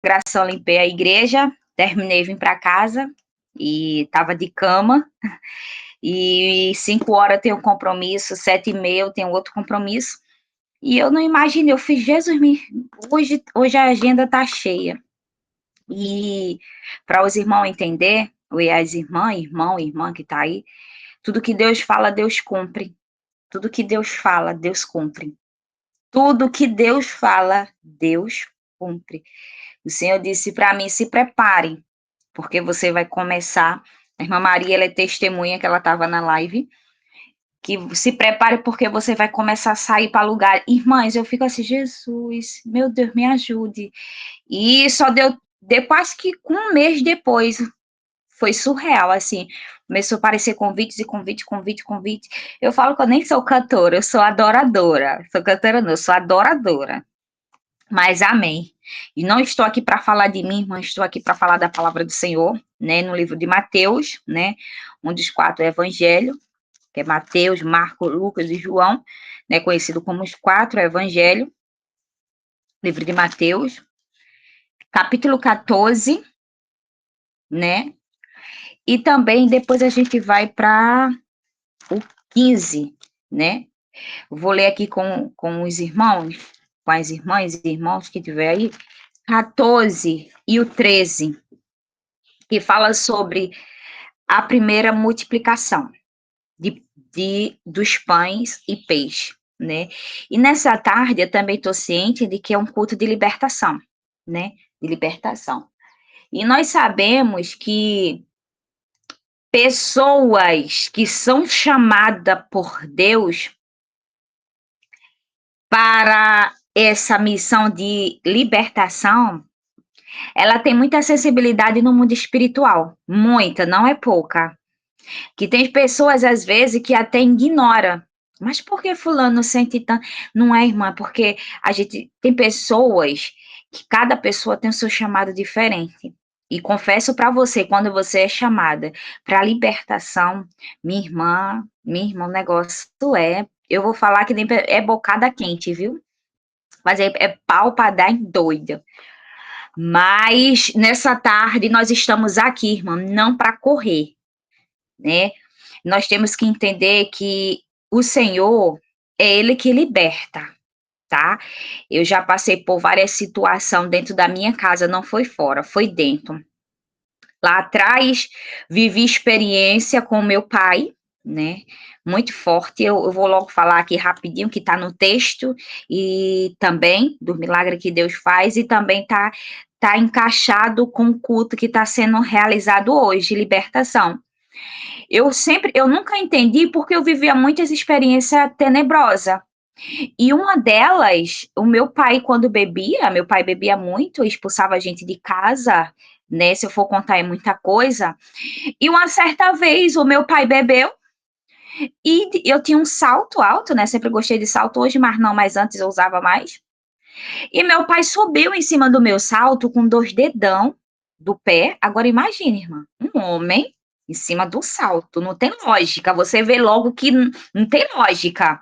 Gração, limpei a igreja, terminei, vim para casa e estava de cama. E 5 horas eu tenho um compromisso, 7h30 eu tenho outro compromisso. E eu não imaginei, eu fiz, Jesus, hoje a agenda tá cheia. E para os irmãos entender, ou as irmãs, irmã que tá aí, tudo que Deus fala, Deus cumpre. Tudo que Deus fala, Deus cumpre. Tudo que Deus fala, Deus cumpre. O Senhor disse para mim, se prepare, porque você vai começar. A irmã Maria, ela é testemunha que ela estava na live, que se prepare porque você vai começar a sair para lugar. Irmãs, eu fico assim, Jesus, meu Deus, me ajude. E só deu quase que um mês depois, foi surreal, assim, começou a aparecer convites e convite. Eu falo que eu nem sou cantora, eu sou adoradora. Sou cantora não, eu sou adoradora. Mas amém. E não estou aqui para falar de mim, mas estou aqui para falar da palavra do Senhor, né, no livro de Mateus, né, um dos 4 evangelhos, que é Mateus, Marcos, Lucas e João, né, conhecido como os 4 evangelhos, livro de Mateus, capítulo 14, né, e também depois a gente vai para o 15, né, vou ler aqui com os irmãos, com as irmãs e irmãos que tiver aí, 14 e o 13, que fala sobre a primeira multiplicação dos pães e peixe, né? E nessa tarde eu também estou ciente de que é um culto de libertação, né? De libertação. E nós sabemos que pessoas que são chamadas por Deus para essa missão de libertação, ela tem muita sensibilidade no mundo espiritual, muita, não é pouca. Que tem pessoas, às vezes, que até ignora. Mas por que fulano sente tanto? Não é, irmã, porque a gente tem pessoas que cada pessoa tem o seu chamado diferente. E confesso para você, quando você é chamada para libertação, minha irmã, o negócio eu vou falar que nem é bocada quente, viu? Mas é pau para dar em doida. Mas nessa tarde nós estamos aqui, irmã, não para correr, né? Nós temos que entender que o Senhor é Ele que liberta, tá? Eu já passei por várias situações dentro da minha casa, não foi fora, foi dentro. Lá atrás, vivi experiência com meu pai, né? Muito forte. Eu vou logo falar aqui rapidinho, que está no texto, e também do milagre que Deus faz, e também tá encaixado com o culto que está sendo realizado hoje, libertação. Eu nunca entendi porque eu vivia muitas experiências tenebrosas. E uma delas, o meu pai bebia muito, expulsava a gente de casa, né? Se eu for contar é muita coisa. E uma certa vez o meu pai bebeu e eu tinha um salto alto, né? Sempre gostei de salto hoje, mas não, mas antes eu usava mais. E meu pai subiu em cima do meu salto com 2 dedão do pé. Agora imagine, irmã, um homem em cima do salto, não tem lógica. Você vê logo que não tem lógica.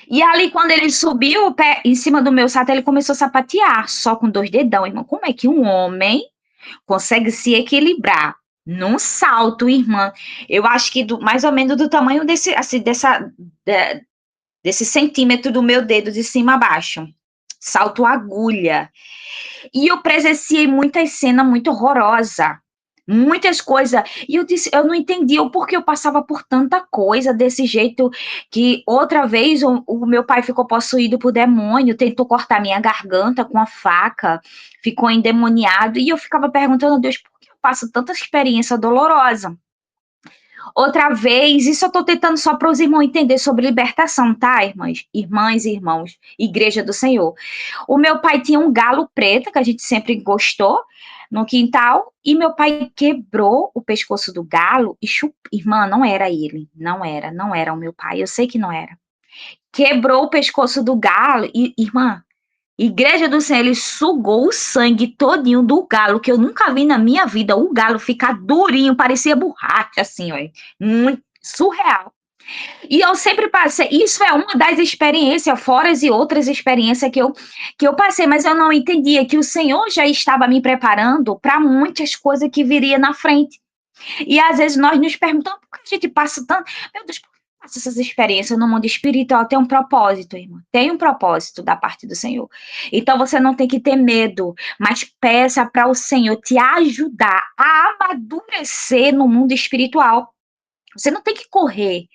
E ali, quando ele subiu o pé em cima do meu salto, ele começou a sapatear, só com 2 dedão, irmão. Como é que um homem consegue se equilibrar num salto, irmã? Eu acho que mais ou menos do tamanho desse, assim, desse centímetro do meu dedo de cima a baixo. Salto agulha. E eu presenciei muitas cenas muito horrorosas. Muitas coisas. E eu disse, eu não entendi o porquê eu passava por tanta coisa desse jeito, que outra vez o meu pai ficou possuído por demônio, tentou cortar minha garganta com a faca, ficou endemoniado, e eu ficava perguntando a Deus, por que eu passo tanta experiência dolorosa? Outra vez, isso eu estou tentando só para os irmãos entender sobre libertação, tá, irmãs? Irmãs e irmãos, Igreja do Senhor. O meu pai tinha um galo preto, que a gente sempre gostou, no quintal, e meu pai quebrou o pescoço do galo e chupou. Irmã, não era ele, não era o meu pai, eu sei que não era. Quebrou o pescoço do galo e, irmã, Igreja do Senhor, ele sugou o sangue todinho do galo, que eu nunca vi na minha vida, o galo ficar durinho, parecia borracha, assim, ó, muito surreal. E eu sempre passei, isso é uma das experiências, fora as e outras experiências que eu passei, mas eu não entendia que o Senhor já estava me preparando para muitas coisas que viria na frente. E às vezes nós nos perguntamos por que a gente passa tanto. Meu Deus, por que eu passo essas experiências no mundo espiritual? Tem um propósito, irmã. Tem um propósito da parte do Senhor. Então você não tem que ter medo, mas peça para o Senhor te ajudar a amadurecer no mundo espiritual. Você não tem que correr.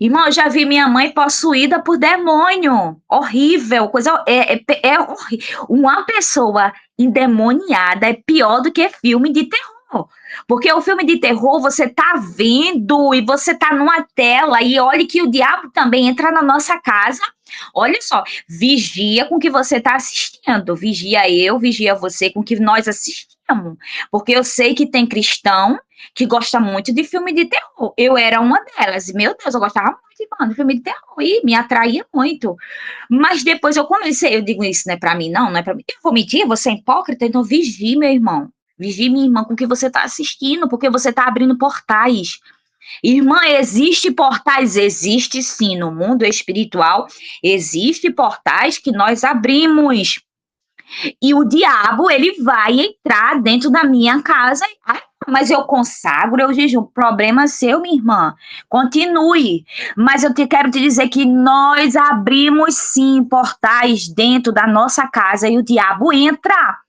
Irmão, eu já vi minha mãe possuída por demônio. Horrível, coisa é horrível. Uma pessoa endemoniada é pior do que filme de terror. Porque o filme de terror você tá vendo e você tá numa tela e olha que o diabo também entra na nossa casa. Olha só, vigia com o que você está assistindo. Vigia eu, vigia você com o que nós assistimos. Porque eu sei que tem cristão que gosta muito de filme de terror. Eu era uma delas. E, meu Deus, eu gostava muito, mano, de filme de terror. E me atraía muito. Mas depois eu comecei, eu digo isso não é pra mim, não é pra mim. Eu vou mentir, você é hipócrita, então vigie, meu irmão. Vigie, minha irmã, com o que você está assistindo, porque você está abrindo portais. Irmã, existe portais? Existe sim, no mundo espiritual, existe portais que nós abrimos. E o diabo, ele vai entrar dentro da minha casa. Ai, mas eu consagro, eu jejum. Problema seu, minha irmã. Continue. Mas eu quero te dizer que nós abrimos sim portais dentro da nossa casa e o diabo entra.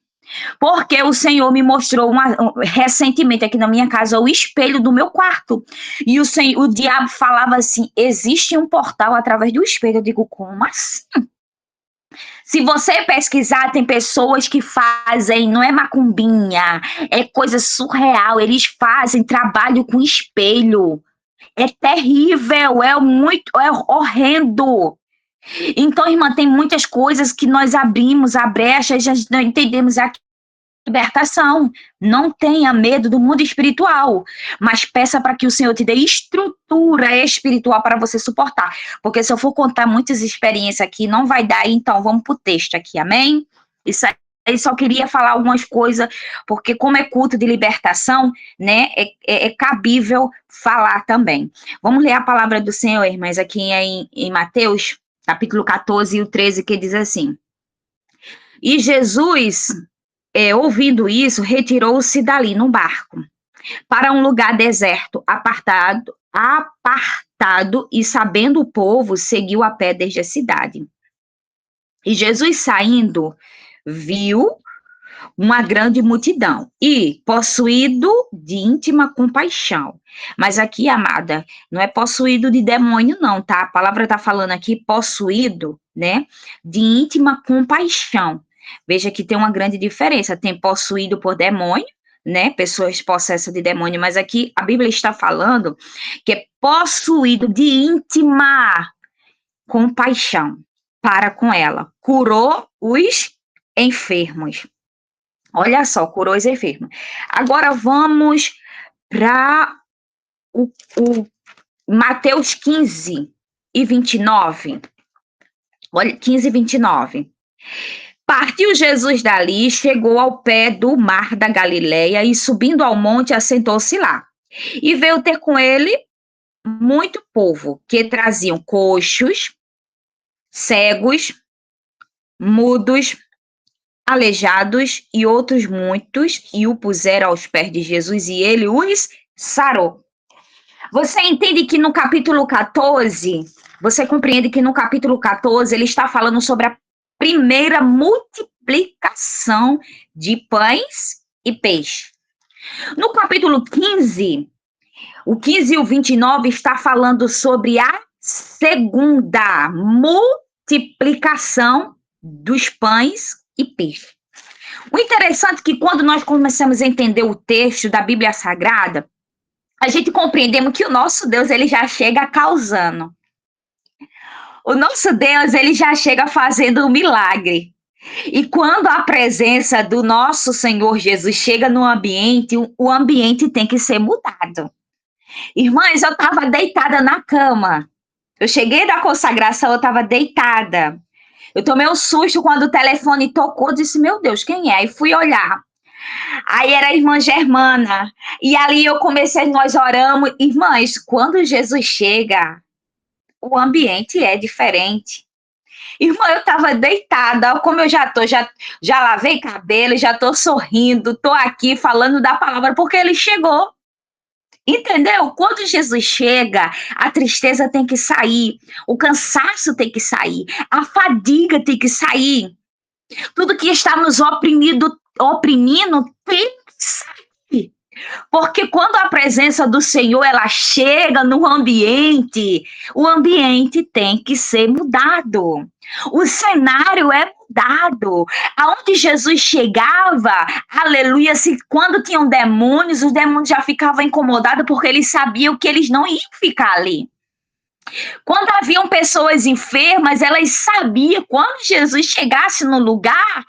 Porque o Senhor me mostrou recentemente aqui na minha casa o espelho do meu quarto. E o diabo falava assim: existe um portal através do espelho. Eu digo, como assim? Se você pesquisar, tem pessoas que fazem, não é macumbinha, é coisa surreal. Eles fazem trabalho com espelho. É terrível, é horrendo. Então, irmã, tem muitas coisas que nós abrimos a brecha e já não entendemos aqui libertação. Não tenha medo do mundo espiritual, mas peça para que o Senhor te dê estrutura espiritual para você suportar. Porque se eu for contar muitas experiências aqui, não vai dar, então vamos para o texto aqui, amém? Isso aí só queria falar algumas coisas, porque como é culto de libertação, né, é cabível falar também. Vamos ler a palavra do Senhor, irmãs, aqui em Mateus, capítulo 14 e o 13, que diz assim: E Jesus, ouvindo isso, retirou-se dali num barco para um lugar deserto, apartado, e sabendo o povo, seguiu a pé desde a cidade. E Jesus saindo, viu uma grande multidão e possuído de íntima compaixão. Mas aqui, amada, não é possuído de demônio, não, tá? A palavra está falando aqui possuído, né? De íntima compaixão. Veja que tem uma grande diferença. Tem possuído por demônio, né? Pessoas possessas de demônio, mas aqui a Bíblia está falando que é possuído de íntima compaixão para com ela. Curou os enfermos. Olha só, curou os enfermos. Agora vamos para o Mateus 15 e 29. Olha, 15 e 29. Partiu Jesus dali, chegou ao pé do mar da Galileia e, subindo ao monte, assentou-se lá. E veio ter com ele muito povo, que traziam coxos, cegos, mudos, aleijados e outros muitos, e o puseram aos pés de Jesus, e ele os sarou. Você entende que no capítulo 14, você compreende que no capítulo 14 ele está falando sobre a primeira multiplicação de pães e peixe. No capítulo 15, o 15 e o 29 está falando sobre a segunda multiplicação dos pães e peixe. O interessante é que quando nós começamos a entender o texto da Bíblia Sagrada, a gente compreendemos que o nosso Deus, ele já chega causando. O nosso Deus, ele já chega fazendo um milagre. E quando a presença do nosso Senhor Jesus chega no ambiente, o ambiente tem que ser mudado. Irmãs, eu estava deitada na cama. Eu cheguei da consagração, eu estava deitada. Eu tomei um susto quando o telefone tocou, disse, meu Deus, quem é? E fui olhar. Aí era a irmã Germana. E ali eu comecei, nós oramos. Irmãs, quando Jesus chega, o ambiente é diferente. Irmã, eu estava deitada, como eu já lavei cabelo, já estou sorrindo, estou aqui falando da palavra, porque ele chegou. Entendeu? Quando Jesus chega, a tristeza tem que sair, o cansaço tem que sair, a fadiga tem que sair. Tudo que está nos oprimindo tem que sair. Porque quando a presença do Senhor ela chega no ambiente, o ambiente tem que ser mudado. O cenário é mudado. Aonde Jesus chegava, aleluia, se quando tinham demônios, os demônios já ficavam incomodados porque eles sabiam que eles não iam ficar ali. Quando haviam pessoas enfermas, elas sabiam quando Jesus chegasse no lugar,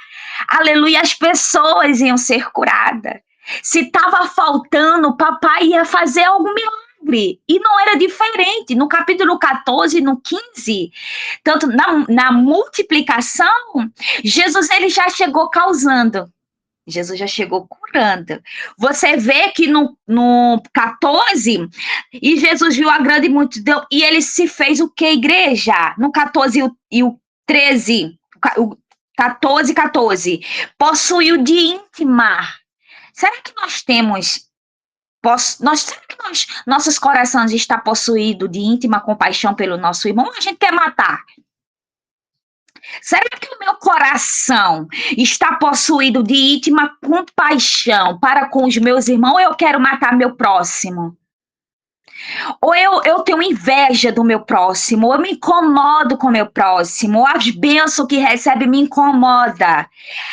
aleluia, as pessoas iam ser curadas. Se estava faltando, o papai ia fazer algum milagre. E não era diferente. No capítulo 14, no 15, tanto na multiplicação, Jesus ele já chegou causando. Jesus já chegou curando. Você vê que no 14, e Jesus viu a grande multidão, e ele se fez o que, igreja? No 14 e o 13, o 14, possuiu de íntima. Será que nós temos, será que nossos corações estão possuídos de íntima compaixão pelo nosso irmão? Ou a gente quer matar? Será que o meu coração está possuído de íntima compaixão para com os meus irmãos ou eu quero matar meu próximo? Ou eu tenho inveja do meu próximo, ou eu me incomodo com o meu próximo, ou as bênçãos que recebe me incomoda.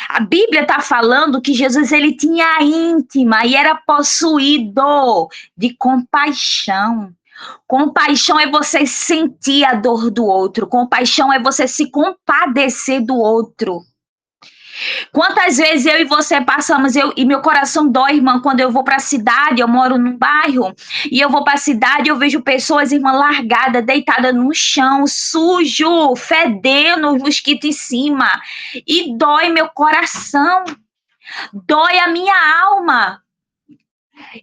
A Bíblia está falando que Jesus ele tinha íntima e era possuído de compaixão. Compaixão é você sentir a dor do outro. Compaixão é você se compadecer do outro. Quantas vezes eu e você passamos, e meu coração dói, irmã, quando eu vou para a cidade, eu moro num bairro, e eu vou para a cidade, eu vejo pessoas, irmã, largadas, deitadas no chão, sujo, fedendo, mosquito em cima, e dói meu coração, dói a minha alma.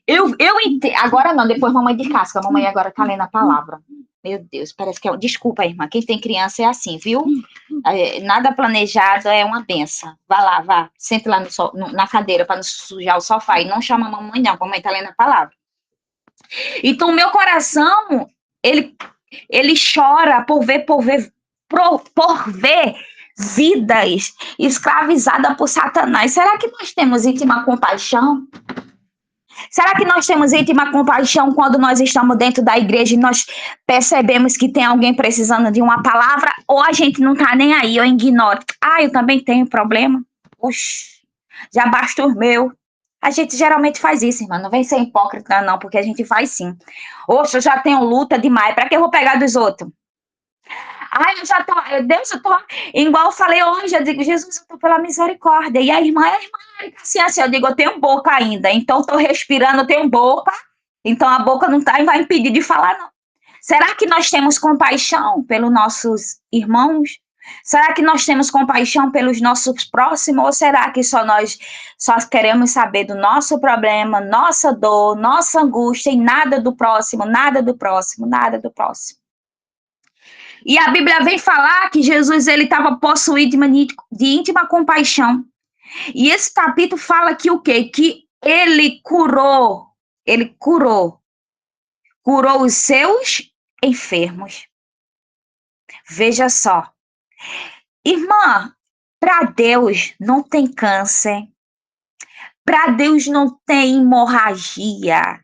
Eu entendo. Agora não, depois mamãe descasca. A mamãe agora tá lendo a palavra. Meu Deus, parece que é. Desculpa, irmã. Quem tem criança é assim, viu? Nada planejado é uma benção. Vá lá, vá. Sente lá na cadeira para não sujar o sofá. E não chama a mamãe, não. A mamãe tá lendo a palavra. Então, o meu coração, ele chora por ver vidas escravizadas por Satanás. Será que nós temos íntima compaixão? Será que nós temos íntima compaixão quando nós estamos dentro da igreja e nós percebemos que tem alguém precisando de uma palavra ou a gente não está nem aí, eu ignoro? Ah, eu também tenho problema. Puxa, já basta o meu. A gente geralmente faz isso, irmã. Não vem ser hipócrita, não, porque a gente faz sim. Oxe, eu já tenho luta demais. Para que eu vou pegar dos outros? Ai, eu já tô, Deus, eu tô, igual eu falei hoje, eu digo, Jesus, eu tô pela misericórdia. E a irmã, assim, eu digo, eu tenho boca ainda, então eu tô respirando, eu tenho boca, então a boca não tá e vai impedir de falar, não. Será que nós temos compaixão pelos nossos irmãos? Será que nós temos compaixão pelos nossos próximos? Ou será que nós só queremos saber do nosso problema, nossa dor, nossa angústia e nada do próximo, nada do próximo, nada do próximo? E a Bíblia vem falar que Jesus ele estava possuído de íntima compaixão. E esse capítulo fala que o quê? Que ele curou os seus enfermos. Veja só. Irmã, para Deus não tem câncer. Para Deus não tem hemorragia.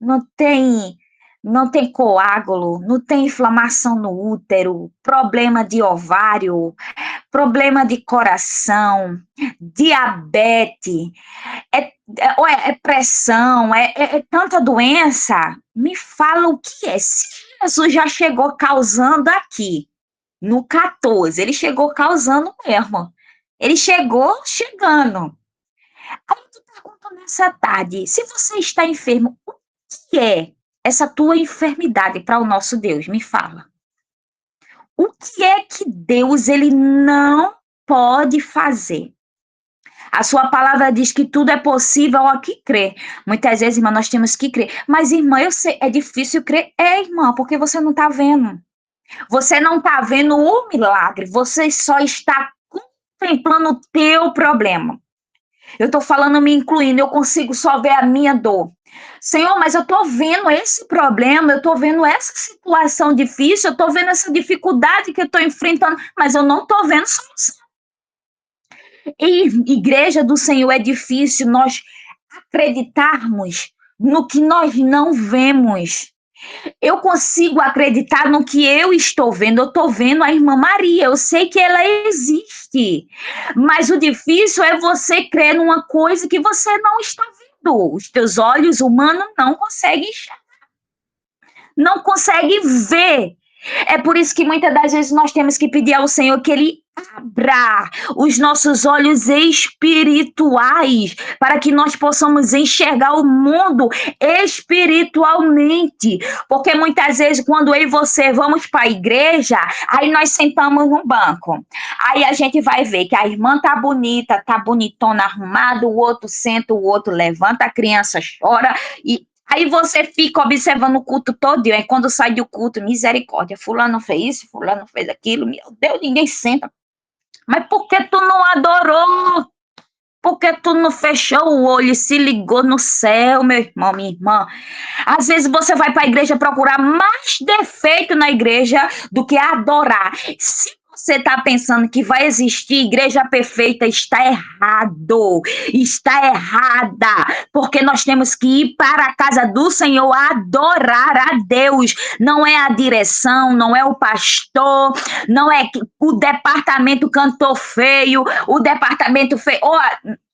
Não tem coágulo, não tem inflamação no útero, problema de ovário, problema de coração, diabetes, é pressão, é tanta doença. Me fala o que é. Se Jesus já chegou causando aqui, no 14, ele chegou causando mesmo. Ele chegou chegando. Aí eu te pergunto nessa tarde, se você está enfermo, o que é essa tua enfermidade para o nosso Deus? Me fala. O que é que Deus ele não pode fazer? A sua palavra diz que tudo é possível ao que crê. Muitas vezes, irmã, nós temos que crer. Mas, irmã, eu sei, é difícil crer. É, irmã, porque você não está vendo. Você não está vendo o milagre. Você só está contemplando o teu problema. Eu estou falando me incluindo, eu consigo só ver a minha dor. Senhor, mas eu estou vendo esse problema, eu estou vendo essa situação difícil, eu estou vendo essa dificuldade que eu estou enfrentando, mas eu não estou vendo solução. E igreja do Senhor, é difícil nós acreditarmos no que nós não vemos. Eu consigo acreditar no que eu estou vendo. Eu estou vendo a irmã Maria, eu sei que ela existe. Mas o difícil é você crer numa coisa que você não está vendo. Os teus olhos humanos não conseguem enxergar, não conseguem ver. É por isso que muitas das vezes nós temos que pedir ao Senhor que Ele abra os nossos olhos espirituais para que nós possamos enxergar o mundo espiritualmente. Porque muitas vezes, quando eu e você vamos para a igreja, aí nós sentamos no banco. Aí a gente vai ver que a irmã tá bonita, tá bonitona, arrumada, o outro senta, o outro levanta, a criança chora e aí você fica observando o culto todo, aí quando sai do culto, misericórdia, fulano fez isso, fulano fez aquilo, meu Deus, ninguém senta. Mas por que tu não adorou? Por que tu não fechou o olho e se ligou no céu, meu irmão, minha irmã? Às vezes você vai para a igreja procurar mais defeito na igreja do que adorar. Se você está pensando que vai existir igreja perfeita, está errado, está errada, porque nós temos que ir para a casa do Senhor adorar a Deus. Não é a direção, não é o pastor, não é o departamento cantor feio, o departamento feio. Oh,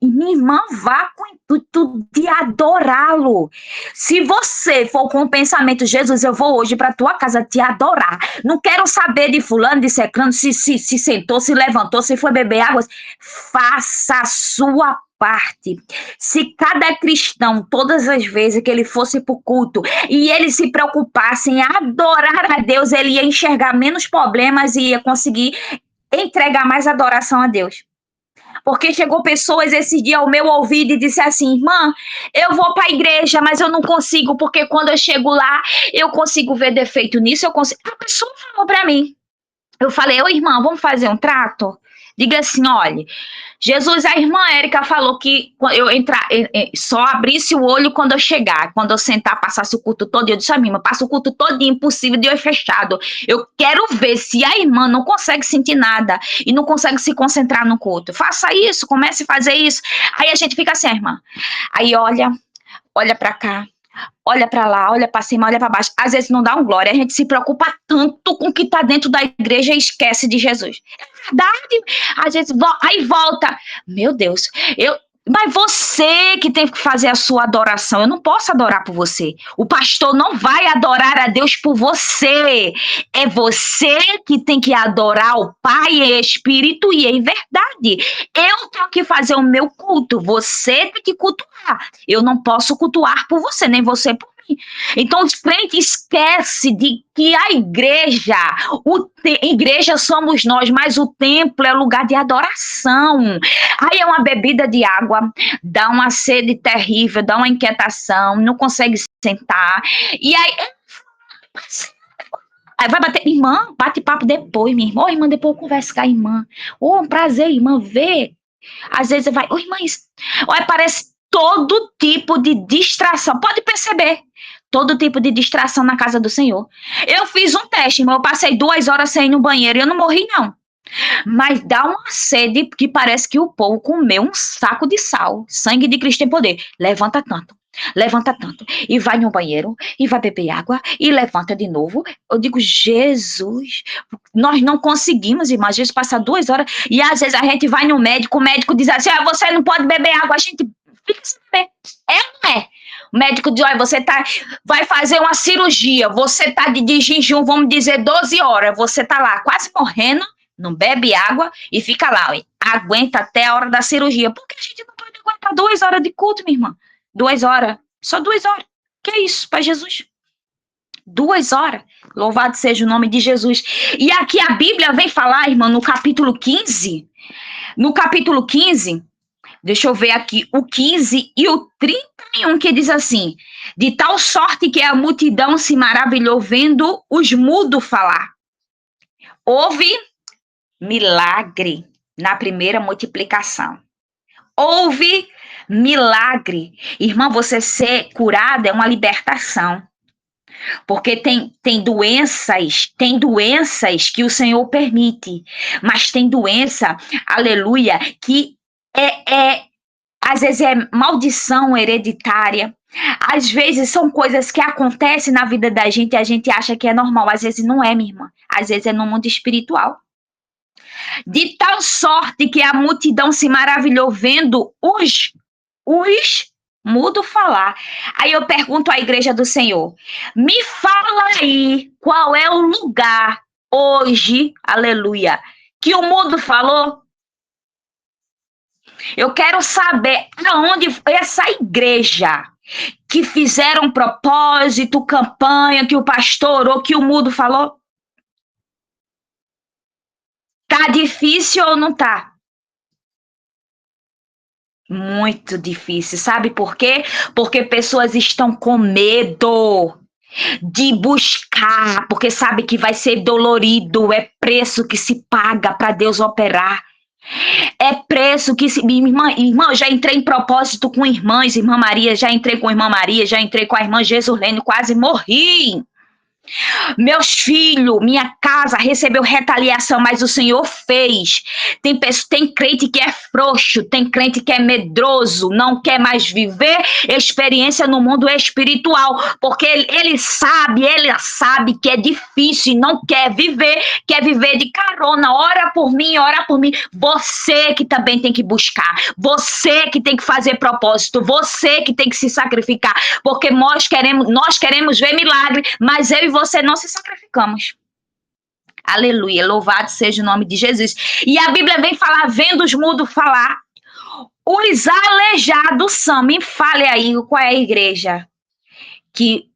minha irmã, vá com o intuito de adorá-lo. Se você for com o pensamento, Jesus, eu vou hoje para tua casa te adorar. Não quero saber de fulano, de secrano, se sentou, se levantou, se foi beber água. Faça a sua parte. Se cada cristão, todas as vezes que ele fosse para o culto e ele se preocupasse em adorar a Deus, ele ia enxergar menos problemas e ia conseguir entregar mais adoração a Deus. Porque chegou pessoas esse dia ao meu ouvido e disse assim, irmã, eu vou para a igreja, mas eu não consigo, porque quando eu chego lá, eu consigo ver defeito nisso, eu consigo. A pessoa falou para mim. Eu falei, ô irmã, vamos fazer um trato? Diga assim, olha, Jesus, a irmã Érica falou que eu entrar, só abrisse o olho quando eu chegar, quando eu sentar, passasse o culto todo. Eu disse, irmã, passa o culto todo impossível de olho fechado. Eu quero ver se a irmã não consegue sentir nada e não consegue se concentrar no culto. Faça isso, comece a fazer isso. Aí a gente fica assim, irmã. Aí olha para cá. Olha para lá, olha para cima, olha para baixo. Às vezes não dá um glória. A gente se preocupa tanto com o que está dentro da igreja e esquece de Jesus. É verdade. Às vezes, aí volta. Meu Deus, mas você que tem que fazer a sua adoração. Eu não posso adorar por você. O pastor não vai adorar a Deus por você. É você que tem que adorar o Pai em espírito e em verdade. Eu tenho que fazer o meu culto. Você tem que cultuar. Eu não posso cultuar por você, nem você por mim. Então, os crentes esquecem de que a igreja somos nós, mas o templo é lugar de adoração. Aí é uma bebida de água, dá uma sede terrível, dá uma inquietação, não consegue sentar. E aí vai bater, irmã, bate papo depois, minha irmã. Ô, irmã, depois eu converso com a irmã. Ô, um prazer, irmã, ver. Às vezes vai, ô, irmã, olha, parece todo tipo de distração. Pode perceber, todo tipo de distração na casa do Senhor. Eu fiz um teste, irmão, eu passei 2 horas sem ir no banheiro e eu não morri, não. Mas dá uma sede que parece que o povo comeu um saco de sal. Sangue de Cristo tem poder. Levanta tanto, e vai no banheiro, e vai beber água, e levanta de novo. Eu digo, Jesus, nós não conseguimos, irmã, às vezes passa 2 horas, e às vezes a gente vai no médico, o médico diz assim, você não pode beber água, a gente fica sem beber. É ou não é? O médico diz, olha, vai fazer uma cirurgia, você tá de jejum, vamos dizer, 12 horas, você tá lá quase morrendo, não bebe água e fica lá, ó, aguenta até a hora da cirurgia. Por que a gente não pode aguentar 2 horas de culto, minha irmã? 2 horas. Só 2 horas. Que é isso para Jesus? 2 horas. Louvado seja o nome de Jesus. E aqui a Bíblia vem falar, irmã, no capítulo 15. No capítulo 15, Deixa eu ver aqui, o 15 e o 31, que diz assim: de tal sorte que a multidão se maravilhou vendo os mudos falar. Houve milagre na primeira multiplicação. Houve milagre. Irmã, você ser curada é uma libertação. Porque tem doenças que o Senhor permite, mas tem doença, aleluia, que às vezes é maldição hereditária, às vezes são coisas que acontecem na vida da gente e a gente acha que é normal, às vezes não é, minha irmã, às vezes é no mundo espiritual. De tal sorte que a multidão se maravilhou vendo os mudo falar. Aí eu pergunto à igreja do Senhor: me fala aí qual é o lugar hoje, aleluia, que o mudo falou. Eu quero saber aonde essa igreja que fizeram propósito, campanha, que o pastor ou que o mudo falou. Tá difícil ou não tá? Muito difícil, sabe por quê? Porque pessoas estão com medo de buscar, porque sabe que vai ser dolorido, é preço que se paga para Deus operar. É preço que se. Irmã, eu já entrei em propósito com irmãs, irmã Maria, já entrei com a irmã Maria, já entrei com a irmã Jesulene, quase morri. Meus filhos, minha casa recebeu retaliação, mas o Senhor fez. Tem crente que é frouxo, tem crente que é medroso, não quer mais viver experiência no mundo espiritual, porque ele sabe que é difícil e não quer viver de carona. Ora por mim. Você que também tem que buscar, você que tem que fazer propósito, você que tem que se sacrificar, porque nós queremos ver milagre, mas eu e você não se sacrificamos. Aleluia, louvado seja o nome de Jesus. E a Bíblia vem falar, vendo os mudos falar, os aleijados são. Me fale aí qual é a igreja que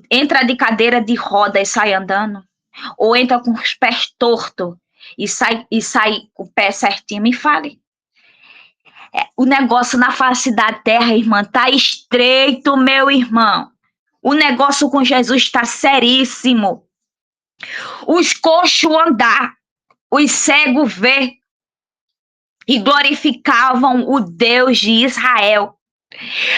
entra de cadeira de roda e sai andando, ou entra com os pés tortos e sai com o pé certinho. Me fale. O negócio na face da terra, irmã, tá estreito, meu irmão. O negócio com Jesus está seríssimo. Os coxos andar, os cegos ver e glorificavam o Deus de Israel.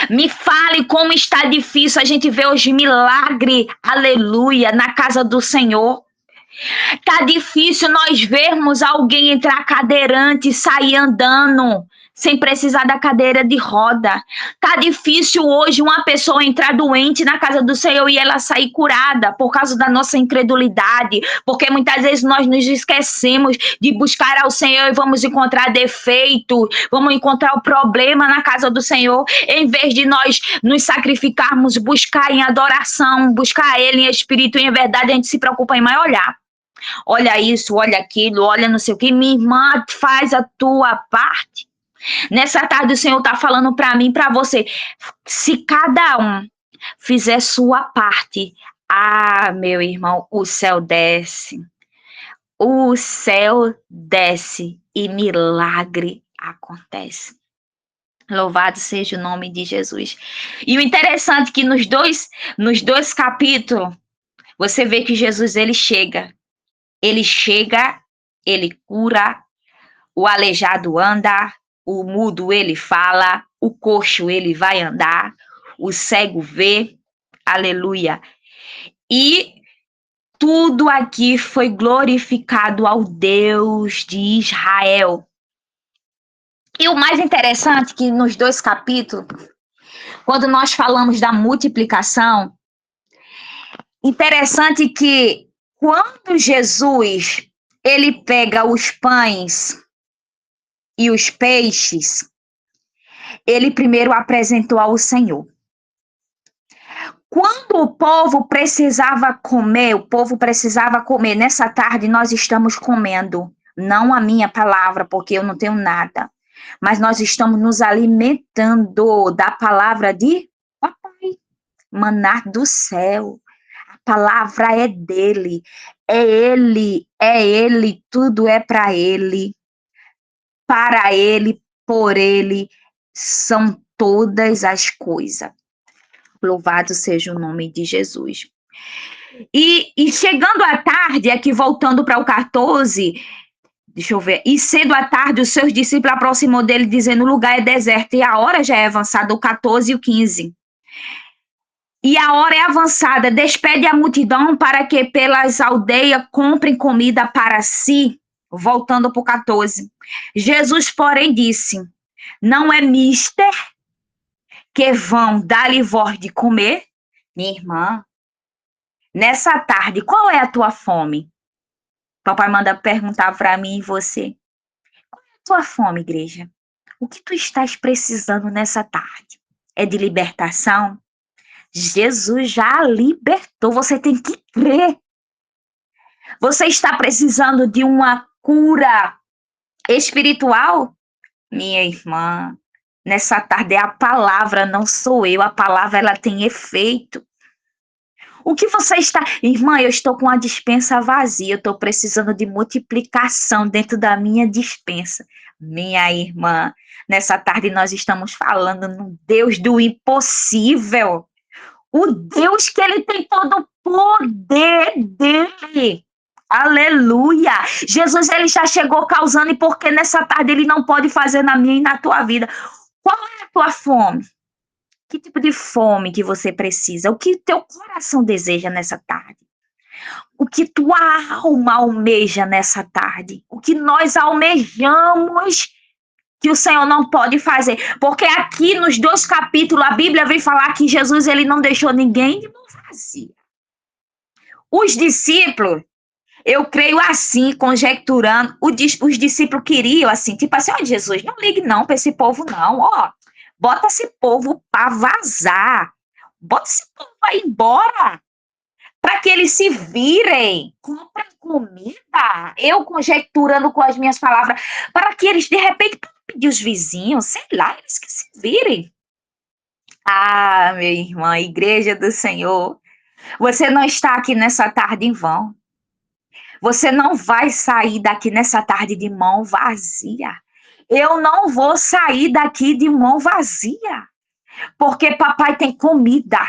Me fale como está difícil a gente ver os milagres, aleluia, na casa do Senhor. Tá difícil nós vermos alguém entrar cadeirante e sair andando sem precisar da cadeira de roda. Tá difícil hoje uma pessoa entrar doente na casa do Senhor e ela sair curada por causa da nossa incredulidade, porque muitas vezes nós nos esquecemos de buscar ao Senhor e vamos encontrar defeito, vamos encontrar o problema na casa do Senhor, em vez de nós nos sacrificarmos, buscar em adoração, buscar Ele em espírito e em verdade, a gente se preocupa em mais olhar. Olha isso, olha aquilo, olha não sei o que. Minha irmã, faz a tua parte. Nessa tarde o Senhor está falando para mim, para você. Se cada um fizer sua parte, meu irmão, o céu desce. O céu desce e milagre acontece. Louvado seja o nome de Jesus. E o interessante é que nos dois capítulos, você vê que Jesus ele chega, ele cura, o aleijado anda, o mudo ele fala, o coxo ele vai andar, o cego vê, aleluia. E tudo aqui foi glorificado ao Deus de Israel. E o mais interessante é que nos dois capítulos, quando nós falamos da multiplicação, interessante que quando Jesus ele pega os pães e os peixes, ele primeiro apresentou ao Senhor. Quando o povo precisava comer, nessa tarde nós estamos comendo, não a minha palavra, porque eu não tenho nada, mas nós estamos nos alimentando da palavra de papai, maná do céu. A palavra é dele, tudo é para ele, por ele são todas as coisas. Louvado seja o nome de Jesus. E chegando à tarde, aqui voltando para o 14, deixa eu ver. E cedo à tarde, os seus discípulos aproximou dele, dizendo: o lugar é deserto e a hora já é avançada, o 14 e o 15. E a hora é avançada, despede a multidão para que pelas aldeias comprem comida para si. Voltando para o 14. Jesus, porém, disse: não é mister que vão dar-lhe voz de comer? Minha irmã, nessa tarde, qual é a tua fome? Papai manda perguntar para mim e você. Qual é a tua fome, igreja? O que tu estás precisando nessa tarde? É de libertação? Jesus já libertou, você tem que crer. Você está precisando de uma cura espiritual? Minha irmã, nessa tarde é a palavra, não sou eu, a palavra ela tem efeito. O que você está... Irmã, eu estou com a despensa vazia, eu estou precisando de multiplicação dentro da minha despensa. Minha irmã, nessa tarde nós estamos falando no Deus do impossível. O Deus que ele tem todo o poder dele. Aleluia! Jesus ele já chegou causando e porque nessa tarde ele não pode fazer na minha e na tua vida. Qual é a tua fome? Que tipo de fome que você precisa? O que teu coração deseja nessa tarde? O que tua alma almeja nessa tarde? O que nós almejamos que o Senhor não pode fazer? Porque aqui nos 2 capítulos a Bíblia vem falar que Jesus ele não deixou ninguém de mão vazia. Os discípulos, eu creio assim, conjecturando, os discípulos queriam assim, tipo assim, ó Jesus, não ligue não para esse povo não, ó, bota esse povo para vazar, bota esse povo para ir embora, para que eles se virem, comprem comida, eu conjecturando com as minhas palavras, para que eles de repente pedir os vizinhos, sei lá, eles que se virem. Ah, minha irmã, igreja do Senhor, você não está aqui nessa tarde em vão. Você não vai sair daqui nessa tarde de mão vazia. Eu não vou sair daqui de mão vazia, porque papai tem comida,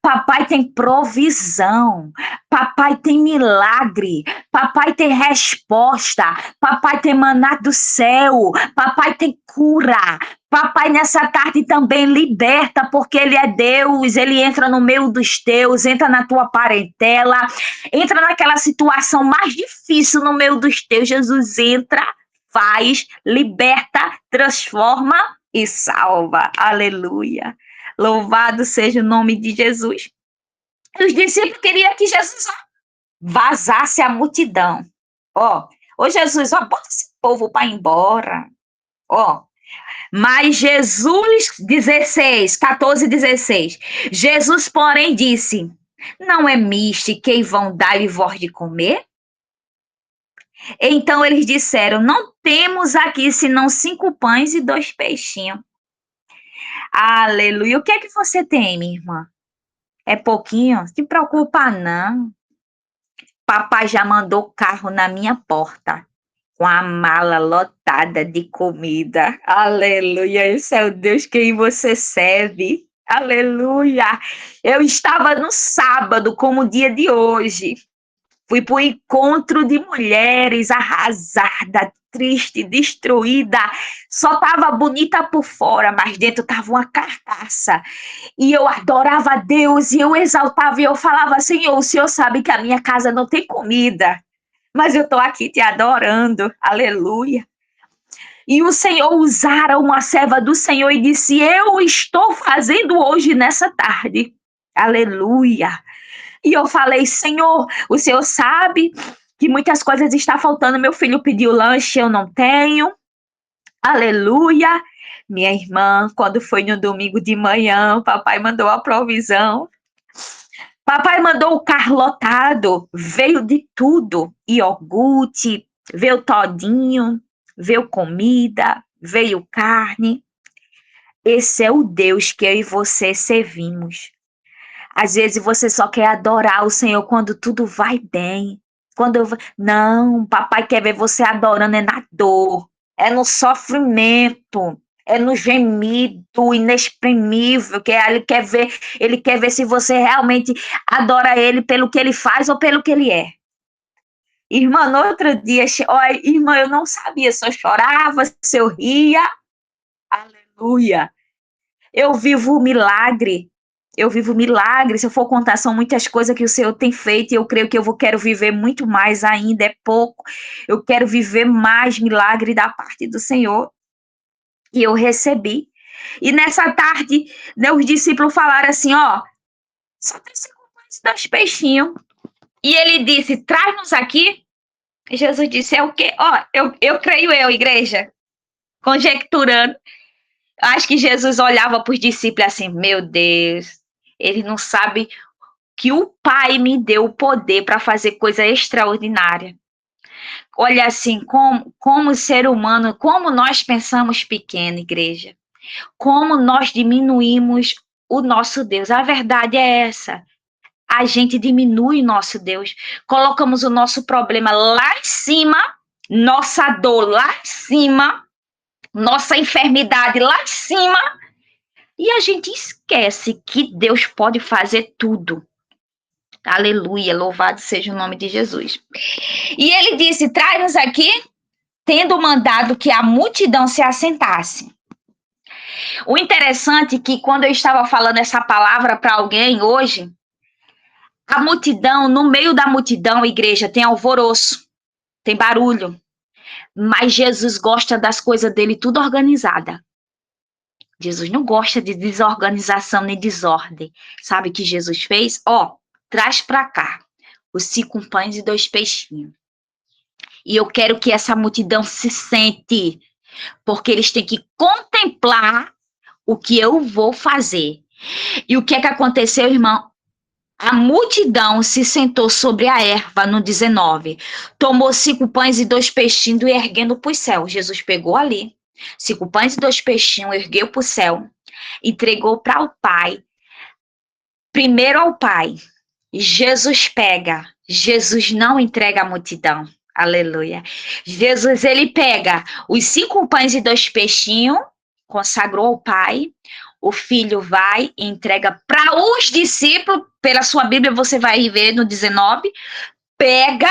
papai tem provisão, papai tem milagre, papai tem resposta, papai tem maná do céu, papai tem cura. Papai, nessa tarde também liberta, porque Ele é Deus, Ele entra no meio dos teus, entra na tua parentela, entra naquela situação mais difícil no meio dos teus. Jesus entra, faz, liberta, transforma e salva. Aleluia. Louvado seja o nome de Jesus. Os discípulos queriam que Jesus vazasse a multidão. Ó, ô Jesus, ó, bota esse povo para ir embora. Ó, mas Jesus, 16, 14, 16. Jesus, porém, disse: não é misto quem vão dar-lhe voz de comer? Então eles disseram: não temos aqui senão 5 pães e 2 peixinhos. Aleluia. O que é que você tem, minha irmã? É pouquinho? Não se preocupa, não. Papai já mandou carro na minha porta, com a mala lotada de comida. Aleluia. Esse é o Deus que você serve. Aleluia. Eu estava no sábado, como o dia de hoje. Fui para o encontro de mulheres arrasada, triste, destruída. Só estava bonita por fora, mas dentro estava uma carcaça. E eu adorava a Deus, e eu exaltava, e eu falava: Senhor, o Senhor sabe que a minha casa não tem comida, mas eu estou aqui te adorando. Aleluia. E o Senhor usara uma serva do Senhor e disse: eu estou fazendo hoje nessa tarde. Aleluia. E eu falei: Senhor, o Senhor sabe que muitas coisas estão faltando. Meu filho pediu lanche, eu não tenho. Aleluia. Minha irmã, quando foi no domingo de manhã, o papai mandou a provisão. Papai mandou o carro lotado, veio de tudo. Iogurte, veio todinho, veio comida, veio carne. Esse é o Deus que eu e você servimos. Às vezes você só quer adorar o Senhor quando tudo vai bem. Não, papai quer ver você adorando é na dor, é no sofrimento, é no gemido inexprimível, que ele quer ver se você realmente adora ele pelo que ele faz ou pelo que ele é. Irmã, no outro dia, olha, irmã, eu não sabia se eu chorava, se eu ria. Aleluia. Eu vivo o milagre. Eu vivo milagre. Se eu for contar, são muitas coisas que o Senhor tem feito e eu creio que quero viver muito mais ainda. É pouco. Eu quero viver mais milagre da parte do Senhor. E eu recebi. E nessa tarde, né, os discípulos falaram assim: ó, só tem 5 peixinhos. E ele disse: traz-nos aqui. E Jesus disse: é o quê? Ó, eu creio, igreja, conjecturando. Acho que Jesus olhava para os discípulos assim: meu Deus, ele não sabe que o Pai me deu o poder para fazer coisa extraordinária. Olha assim, como ser humano, como nós pensamos pequeno, igreja. Como nós diminuímos o nosso Deus. A verdade é essa. A gente diminui o nosso Deus. Colocamos o nosso problema lá em cima, nossa dor lá em cima, nossa enfermidade lá em cima, e a gente esquece que Deus pode fazer tudo. Aleluia, louvado seja o nome de Jesus. E ele disse: traz-nos aqui, tendo mandado que a multidão se assentasse. O interessante é que quando eu estava falando essa palavra para alguém hoje, a multidão, no meio da multidão, igreja, tem alvoroço, tem barulho, mas Jesus gosta das coisas dele tudo organizada. Jesus não gosta de desorganização nem desordem. Sabe o que Jesus fez? Ó, traz para cá os 5 pães e 2 peixinhos. E eu quero que essa multidão se sente, porque eles têm que contemplar o que eu vou fazer. E o que é que aconteceu, irmão? A multidão se sentou sobre a erva no 19. Tomou 5 pães e 2 peixinhos e erguendo para o céu. Jesus pegou ali 5 pães e 2 peixinhos, ergueu para o céu, entregou para o Pai. Primeiro ao Pai. Jesus pega. Jesus não entrega a multidão. Aleluia. Jesus, ele pega os 5 pães e 2 peixinhos, consagrou ao Pai. O filho vai e entrega para os discípulos. Pela sua Bíblia, você vai ver no 19. Pega,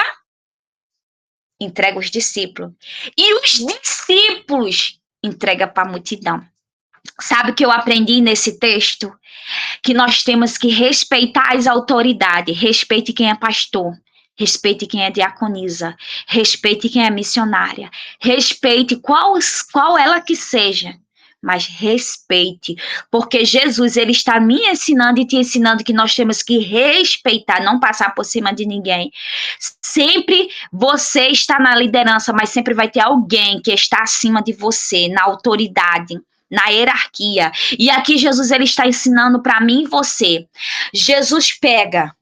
entrega os discípulos. E os discípulos entrega para a multidão. Sabe o que eu aprendi nesse texto? Que nós temos que respeitar as autoridades. Respeite quem é pastor. Respeite quem é diaconisa. Respeite quem é missionária. Respeite qual ela que seja. Mas respeite, porque Jesus, ele está me ensinando e te ensinando que nós temos que respeitar, não passar por cima de ninguém. Sempre você está na liderança, mas sempre vai ter alguém que está acima de você, na autoridade, na hierarquia. E aqui Jesus, ele está ensinando para mim e você. Jesus pega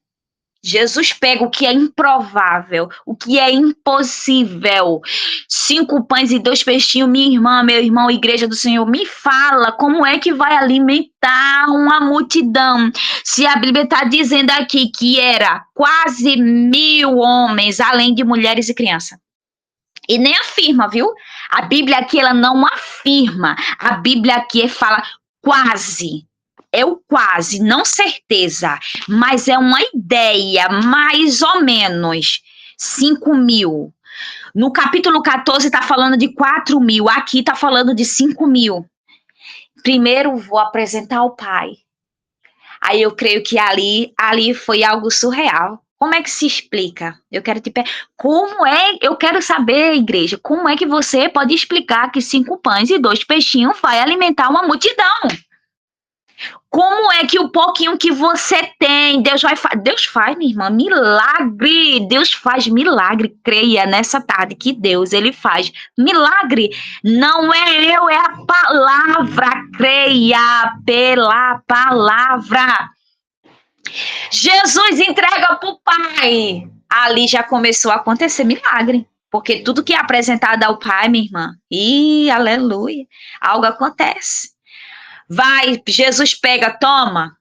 o que é improvável, o que é impossível. 5 pães e 2 peixinhos, minha irmã, meu irmão, igreja do Senhor, me fala como é que vai alimentar uma multidão. Se a Bíblia está dizendo aqui que era quase 1.000 homens, além de mulheres e crianças. E nem afirma, viu? A Bíblia aqui, ela não afirma. A Bíblia aqui fala quase. É o quase, não certeza, mas é uma ideia, mais ou menos, 5.000. No capítulo 14 está falando de 4.000, aqui está falando de 5.000. Primeiro vou apresentar ao Pai. Aí eu creio que ali foi algo surreal. Como é que se explica? Eu quero saber, igreja, como é que você pode explicar que 5 pães e 2 peixinhos vai alimentar uma multidão? Como é que o pouquinho que você tem, Deus faz, minha irmã, milagre. Deus faz milagre. Creia nessa tarde que Deus, ele faz milagre. Não é eu, é a palavra. Creia pela palavra. Jesus entrega para o Pai. Ali já começou a acontecer milagre. Porque tudo que é apresentado ao Pai, minha irmã, aleluia, algo acontece. Vai, Jesus toma,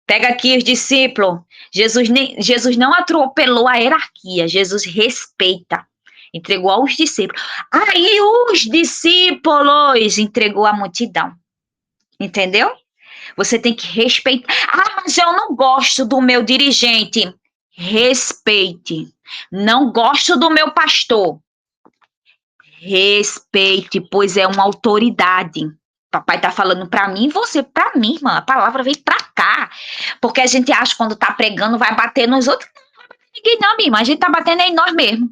pega aqui os discípulos. Jesus não atropelou a hierarquia, Jesus respeita. Entregou aos discípulos. Aí os discípulos entregou à multidão. Entendeu? Você tem que respeitar. Ah, mas eu não gosto do meu dirigente. Respeite. Não gosto do meu pastor. Respeite, pois é uma autoridade. Papai tá falando para mim e você para mim, irmã. A palavra vem para cá. Porque a gente acha que quando tá pregando vai bater nos outros. Ninguém não, minha irmã. A gente tá batendo em nós mesmo.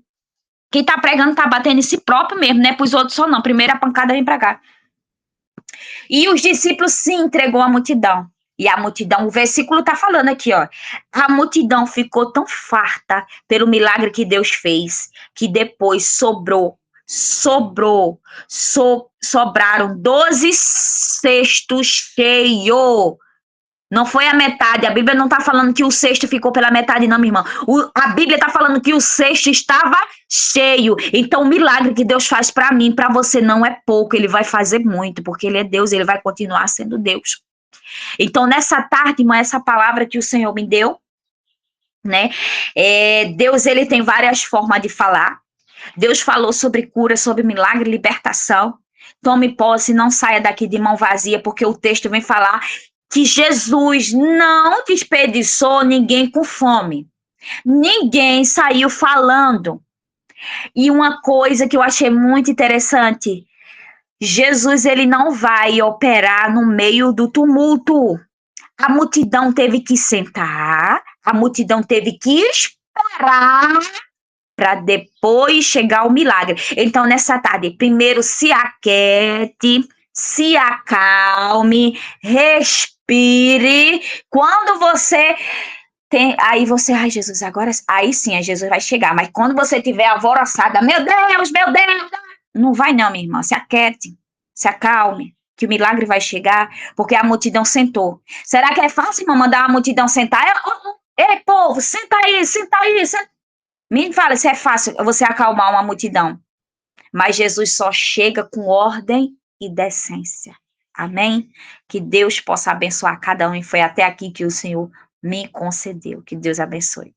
Quem tá pregando tá batendo em si próprio mesmo, não é pros outros só não. Primeira pancada vem para cá. E os discípulos se entregou à multidão. E a multidão, o versículo está falando aqui, ó. A multidão ficou tão farta pelo milagre que Deus fez, que depois sobraram 12 cestos cheios. Não foi a metade. A Bíblia não está falando que o cesto ficou pela metade, não, minha irmã. A Bíblia está falando que o cesto estava cheio. Então, o milagre que Deus faz para mim, para você, não é pouco. Ele vai fazer muito, porque Ele é Deus, Ele vai continuar sendo Deus. Então, nessa tarde, irmã, essa palavra que o Senhor me deu, né? Deus, Ele tem várias formas de falar. Deus falou sobre cura, sobre milagre, libertação. Tome posse, não saia daqui de mão vazia, porque o texto vem falar que Jesus não desperdiçou ninguém com fome. Ninguém saiu falando. E uma coisa que eu achei muito interessante, Jesus ele não vai operar no meio do tumulto. A multidão teve que sentar, a multidão teve que esperar para depois chegar o milagre. Então, nessa tarde, primeiro se aquiete, se acalme, respire. Quando você aí você, ai Jesus, agora, aí sim, Jesus vai chegar. Mas quando você tiver alvoroçada, meu Deus, não vai não, minha irmã. Se aquiete, se acalme, que o milagre vai chegar, porque a multidão sentou. Será que é fácil, irmã, mandar a multidão sentar? Ei, povo, senta aí, senta aí, senta. Me fala se é fácil você acalmar uma multidão. Mas Jesus só chega com ordem e decência. Amém? Que Deus possa abençoar cada um. E foi até aqui que o Senhor me concedeu. Que Deus abençoe.